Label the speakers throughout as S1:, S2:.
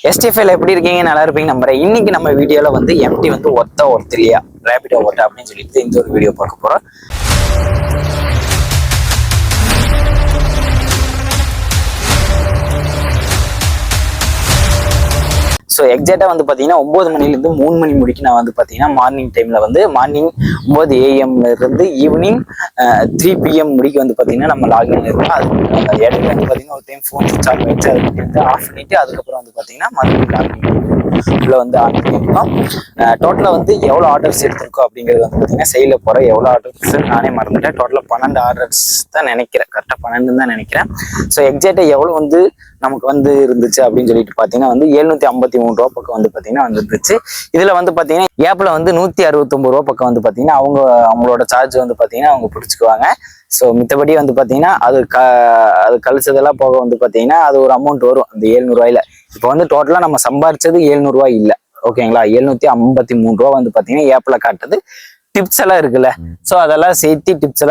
S1: STFL எப்படி இருக்கீங்க? நல்லா இருப்பீங்க நம்புறேன். இன்னைக்கு நம்ம வீடியோல வந்து எம்டி வந்து ஒருத்தலையா ரேபிடோ ஓட்ட அப்படின்னு சொல்லிட்டு இந்த ஒரு வீடியோ பார்க்க போறோம். ஸோ எக்ஸாக்டாக வந்து பார்த்தீங்கன்னா 9 மணிலேருந்து 3 மணி முடிக்கு நான் வந்து பார்த்தீங்கன்னா மார்னிங் டைமில் வந்து மார்னிங் 9 AM ஈவினிங் 3 PM முடிக்கு வந்து பார்த்தீங்கன்னா நம்ம லாகின் இருக்கோம். அது இடையில வந்து பார்த்தீங்கன்னா ஒரு டைம் ஃபோன் சுவிச் ஆஃப் வச்சு அதை எடுத்து ஆஃப் பண்ணிட்டு அதுக்கப்புறம் வந்து பார்த்தீங்கன்னா மறுபடியும் லாகின் உள்ள வந்து ஆன் பண்ணியிருக்கோம். டோட்டலாக வந்து எவ்வளோ ஆர்டர்ஸ் எடுத்திருக்கோம் அப்படிங்கிறது வந்து பார்த்தீங்கன்னா செயலில் போகிற எவ்வளோ ஆர்டர்ஸ் நானே மறந்துட்டேன். டோட்டலாக 12 ஆர்டர்ஸ் தான் நினைக்கிறேன், கரெக்டாக 12 தான் நினைக்கிறேன். ஸோ எக்ஸாக்டாக எவ்வளோ வந்து நமக்கு வந்து இருந்துச்சு அப்படின்னு சொல்லிட்டு பார்த்தீங்கன்னா வந்து 753 ரூபா பக்கம் வந்து பார்த்தீங்கன்னா வந்துருந்துச்சு. இதில் வந்து பார்த்தீங்கன்னா ஏப்பில் வந்து 169 ரூபா பக்கம் வந்து பார்த்தீங்கன்னா அவங்களோட சார்ஜ் வந்து பார்த்தீங்கன்னா அவங்க பிடிச்சிக்குவாங்க. ஸோ மித்தபடி வந்து பார்த்தீங்கன்னா அது கழிச்சதெல்லாம் போக வந்து பார்த்தீங்கன்னா அது ஒரு அமௌண்ட் வரும் அந்த 700 ரூபாயில. இப்போ வந்து டோட்டலாக நம்ம சம்பாரிச்சது 700 ரூபாய் இல்லை, ஓகேங்களா. 753 ரூபா வந்து பார்த்தீங்கன்னா ஏப்பில் காட்டுது. டிப்ஸ் எல்லாம் இருக்குல்ல, ஸோ அதெல்லாம் சேர்த்து டிப்ஸ்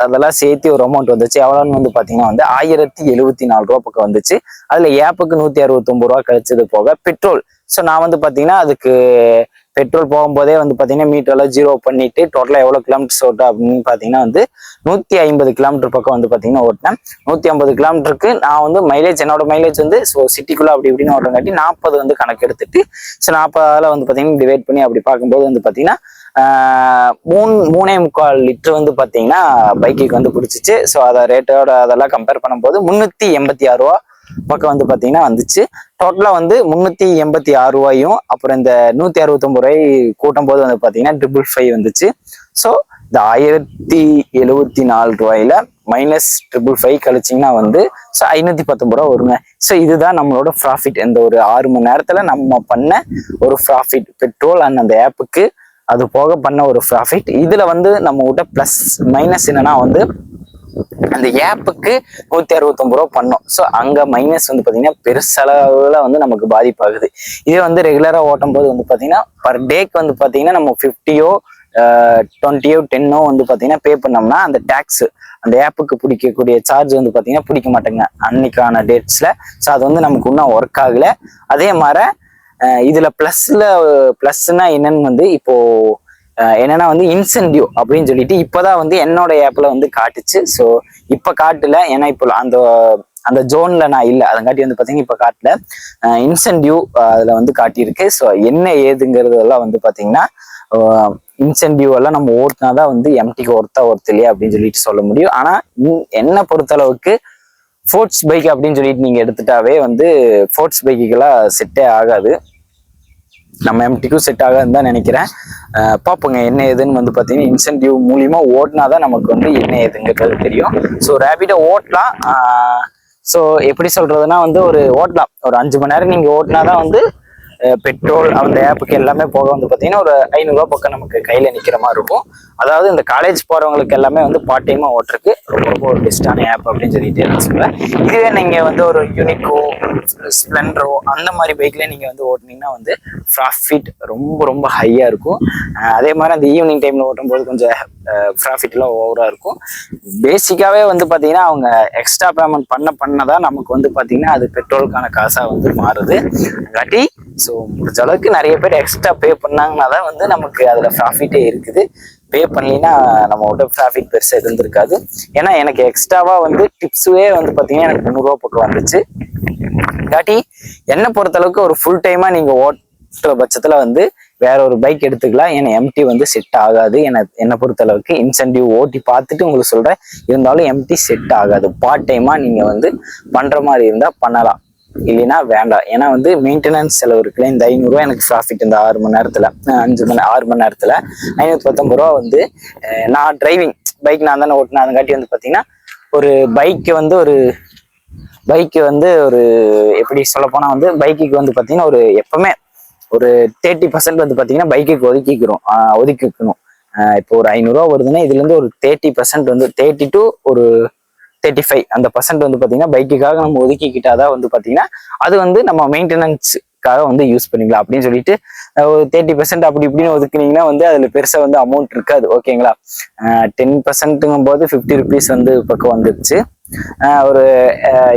S1: அதெல்லாம் சேர்த்து ஒரு அமௌண்ட் வந்துச்சு. எவ்வளோன்னு வந்து பார்த்தீங்கன்னா வந்து 1074 ரூபா பக்கம் வந்துச்சு. அதில் ஏப்புக்கு 169 ரூபா கழிச்சது போக பெட்ரோல். ஸோ நான் வந்து பார்த்தீங்கன்னா அதுக்கு பெட்ரோல் போகும்போதே வந்து பார்த்தீங்கன்னா மீட்டர்லாம் ஜீரோ பண்ணிட்டு டோட்டலாக எவ்வளோ கிலோமீட்டர்ஸ் ஓட்டேன் அப்படின்னு பார்த்தீங்கன்னா வந்து 150 கிலோமீட்டர் பக்கம் வந்து பார்த்தீங்கன்னா ஓட்டினேன். 150 கிலோமீட்டருக்கு நான் வந்து மைலேஜ், என்னோட மைலேஜ் வந்து ஸோ சிட்டிக்குள்ளே அப்படி இப்படின்னு ஓட்டுறங்காட்டி 40 வந்து கணக்கு எடுத்துட்டு ஸோ 40 வந்து பார்த்தீங்கன்னா டிவைட் பண்ணி அப்படி பார்க்கும்போது வந்து பார்த்தீங்கன்னா 3.25 லிட்டர் வந்து பார்த்தீங்கன்னா பைக்குக்கு வந்து பிடிச்சிச்சு. ஸோ அதை ரேட்டோட அதெல்லாம் கம்பேர் பண்ணும்போது 386 ரூபா பக்கம் வந்து பார்த்தீங்கன்னா வந்துச்சு. டோட்டலாக வந்து 386 ரூபாயும் அப்புறம் இந்த 169 ரூபாய் கூட்டும் போது வந்து பார்த்தீங்கன்னா 555 வந்துச்சு. ஸோ இந்த 1074 ரூபாயில மைனஸ் 555 கழிச்சிங்கன்னா வந்து ஸோ 519 ரூபா வருங்க. ஸோ இதுதான் நம்மளோட ப்ராஃபிட். இந்த ஒரு 6 மணி நேரத்தில் நம்ம பண்ண ஒரு ப்ராஃபிட், பெட்ரோல் அண்ட் அந்த ஆப்புக்கு அது போக பண்ண ஒரு ப்ராஃபிட். இதுல வந்து நம்ம கிட்ட பிளஸ் மைனஸ் என்னன்னா வந்து அந்த ஆப்புக்கு 169 ரூபா பண்ணோம். ஸோ அங்க மைனஸ் வந்து பாத்தீங்கன்னா பெருசளவுல வந்து நமக்கு பாதிப்பாகுது. இதே வந்து ரெகுலரா ஓட்டும் போது வந்து பாத்தீங்கன்னா பர் டேக்கு வந்து பாத்தீங்கன்னா நம்ம 50யோ 20யோ 10ஓ வந்து பாத்தீங்கன்னா பே பண்ணோம்னா அந்த டேக்ஸ் அந்த ஆப்புக்கு பிடிக்கக்கூடிய சார்ஜ் வந்து பாத்தீங்கன்னா பிடிக்க மாட்டேங்க அன்னைக்கான டேட்ஸ்ல. ஸோ அது வந்து நமக்கு இன்னும் ஒர்க் ஆகல. அதே மாதிரி இதுல பிளஸ்னா என்னன்னு வந்து இப்போ என்னன்னா வந்து இன்சென்டிவ் அப்படின்னு சொல்லிட்டு இப்போதான் வந்து என்னோட ஆப்ல வந்து காட்டுச்சு. ஸோ இப்ப காட்டல, ஏன்னா இப்போ அந்த ஜோன்ல நான் இல்லை, அதங்காட்டி வந்து பாத்தீங்கன்னா இப்ப காட்டல. இன்சென்டிவ் அதுல வந்து காட்டியிருக்கு. ஸோ என்ன ஏதுங்கிறதெல்லாம் வந்து பாத்தீங்கன்னா இன்சென்டிவ் எல்லாம் நம்ம ஓட்டினாதான் வந்து எம்டிக்கு ஒருத்தலையா அப்படின்னு சொல்லிட்டு சொல்ல முடியும். ஆனா என்ன பொறுத்தளவுக்கு ஃபோர்ட்ஸ் பைக் அப்படின்னு சொல்லிட்டு நீங்க எடுத்துட்டாவே வந்து ஃபோர்ட்ஸ் பைக்குக்கெல்லாம் செட்டே ஆகாது. நம்ம எம்டிக்கும் செட் ஆகாதுன்னு தான் நினைக்கிறேன். பார்ப்போங்க என்ன ஏதுன்னு வந்து பார்த்தீங்கன்னா இன்சென்டிவ் மூலியமா ஓட்டினாதான் நமக்கு வந்து என்ன ஏதுங்கிறது தெரியும். ஸோ ரேபிடோ ஓட்டலாம். ஸோ எப்படி சொல்றதுன்னா வந்து ஓட்டலாம் ஒரு 5 மணி நேரம் நீங்க ஓட்டினாதான் வந்து பெட்ரோல் அந்த ஆப்புக்கு எல்லாமே போக வந்து பார்த்தீங்கன்னா ஒரு 500 ரூபா பக்கம் நமக்கு கையில நிற்கிற மாதிரி இருக்கும். அதாவது இந்த காலேஜ் போறவங்களுக்கு எல்லாமே வந்து பார்ட் டைமா ஓட்டுறதுக்கு ரொம்ப ஒரு பெஸ்டான ஆப் அப்படின்னு சொல்லிட்டு சொல்லுவேன். இதுவே நீங்க வந்து ஒரு யூனிக்கோ ஸ்ப்ளெண்டரோ அந்த மாதிரி பைக்ல நீங்க வந்து ஓட்டுனீங்கன்னா வந்து ப்ராஃபிட் ரொம்ப ரொம்ப ஹையா இருக்கும். அதே மாதிரி அந்த ஈவினிங் டைம்ல ஓட்டும் போது கொஞ்சம் ப்ராஃபிட் எல்லாம் ஓவரா இருக்கும். பேசிக்காவே வந்து பாத்தீங்கன்னா அவங்க எக்ஸ்ட்ரா பேமெண்ட் பண்ணதான் நமக்கு வந்து பாத்தீங்கன்னா அது பெட்ரோலுக்கான காசா வந்து மாறுது காட்டி. ஸோ முடிஞ்ச அளவுக்கு நிறைய பேர் எக்ஸ்ட்ரா பே பண்ணாங்கன்னா தான் வந்து நமக்கு அதுல ப்ராஃபிட்டே இருக்குது. பே பண்ணலின்னா நம்மளோட ப்ராஃபிட் பெருசாக இருந்திருக்காது. ஏன்னா எனக்கு எக்ஸ்ட்ராவா வந்து டிப்ஸுவே வந்து பாத்தீங்கன்னா எனக்கு 300 ரூபா பக்கம் வந்துச்சு காட்டி. என்னை பொறுத்தளவுக்கு ஒரு ஃபுல் டைமா நீங்க ஓட்டுற பட்சத்துல வந்து வேற ஒரு பைக் எடுத்துக்கலாம். ஏன்னா எம்டி வந்து செட் ஆகாது. என்னை பொறுத்தளவுக்கு இன்சென்டிவ் ஓட்டி பார்த்துட்டு உங்களுக்கு சொல்றேன். இருந்தாலும் எம்டி செட் ஆகாது. பார்ட் டைமா நீங்க வந்து பண்ற மாதிரி இருந்தா பண்ணலாம், இல்லைன்னா வேண்டாம். ஏன்னா வந்து மெயின்டெனன்ஸ் செலவு இருக்குல்ல. இந்த 500 ரூபா எனக்கு ப்ராஃபிட் இந்த 6 மணி நேரத்துல 6 மணி நேரத்துல 519 ரூபா வந்து நான் டிரைவிங் பைக் நான் தானே ஓட்டினேன். அதுங்காட்டி வந்து பாத்தீங்கன்னா ஒரு பைக்கு வந்து ஒரு எப்படி சொல்ல போனா வந்து பைக்குக்கு வந்து பாத்தீங்கன்னா ஒரு எப்பவுமே ஒரு 30% வந்து பாத்தீங்கன்னா பைக்குக்கு ஒதுக்கிக்கணும். இப்போ ஒரு 500 ரூபா வருதுன்னா இதுல இருந்து ஒரு 30% வந்து 30 to ஒரு 35 அந்த % வந்து பாத்தீங்கன்னா பைக்குக்காக நம்ம ஒதுக்கிக்கிட்டாதான் வந்து பாத்தீங்கன்னா அது வந்து நம்ம மெயின்டெனன்ஸுக்காக வந்து யூஸ் பண்ணிக்கலாம் அப்படின்னு சொல்லிட்டு ஒரு 30% அப்படி இப்படின்னு ஒதுக்குனீங்கன்னா வந்து அதுல பெருசா வந்து அமௌண்ட் இருக்காது, ஓகேங்களா. 10%ங்கும் போது 50 ருபீஸ் வந்து பக்கம் வந்துருச்சு. ஒரு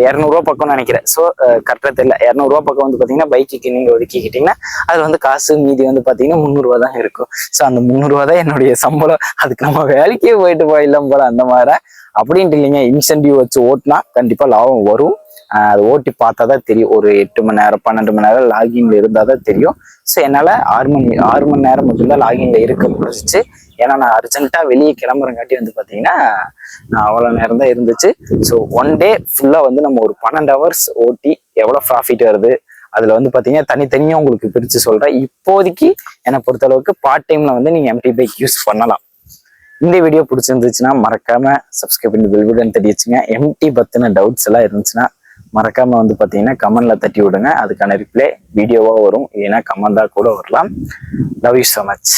S1: 200 பக்கம்னு நினைக்கிறேன். ஸோ கரெக்டாக தெரியல, 200 பக்கம் வந்து பார்த்தீங்கன்னா பைக்குக்கு நீங்கள் ஒதுக்கிக்கிட்டீங்கன்னா அது வந்து காசு மீதி வந்து பார்த்தீங்கன்னா 300 தான் இருக்கும். ஸோ அந்த 300 தான் என்னுடைய சம்பளம். அதுக்கு நம்ம வேலைக்கே போயிட்டு போயிடலாம் போல அந்த மாதிரி. அப்படின்ட்டு இல்லைங்க, இன்சென்டிவ் வச்சு ஓட்டினா கண்டிப்பா லாபம் வரும். அது ஓட்டி பார்த்தா தான் தெரியும். ஒரு 8 மணி நேரம் 12 மணி நேரம் லாகின்ல இருந்தால் தான் தெரியும். ஸோ என்னால் 6 மணி நேரம் மட்டும்தான் லாகின்ல இருக்க முடிஞ்சிச்சு. ஏன்னா நான் அர்ஜென்ட்டாக வெளியே கிளம்புறங்காட்டி வந்து பார்த்தீங்கன்னா நான் அவ்வளோ நேரம் தான் இருந்துச்சு. ஸோ ஒன் டே ஃபுல்லாக வந்து நம்ம ஒரு 12 ஹவர்ஸ் ஓட்டி எவ்வளோ ப்ராஃபிட் வருது அதில் வந்து பார்த்தீங்கன்னா தனித்தனியாக உங்களுக்கு பிரித்து சொல்கிறேன். இப்போதைக்கு என்னை பொறுத்தளவுக்கு பார்ட் டைமில் வந்து நீங்கள் எம்டி பைக் யூஸ் பண்ணலாம். இந்த வீடியோ பிடிச்சிருந்துச்சுன்னா மறக்காம சப்ஸ்கிரைப் பண்ணி பெல் பட்டன் தட்டி வச்சுங்க. எம்டி பத்தின டவுட்ஸ் எல்லாம் இருந்துச்சுன்னா மறக்காம வந்து பாத்தீங்கன்னா கமெண்ட்ல தட்டி விடுங்க. அதுக்கான ரிப்ளை வீடியோவா வரும், இல்லைன்னா கமெண்டா கூட வரலாம். Love you so much.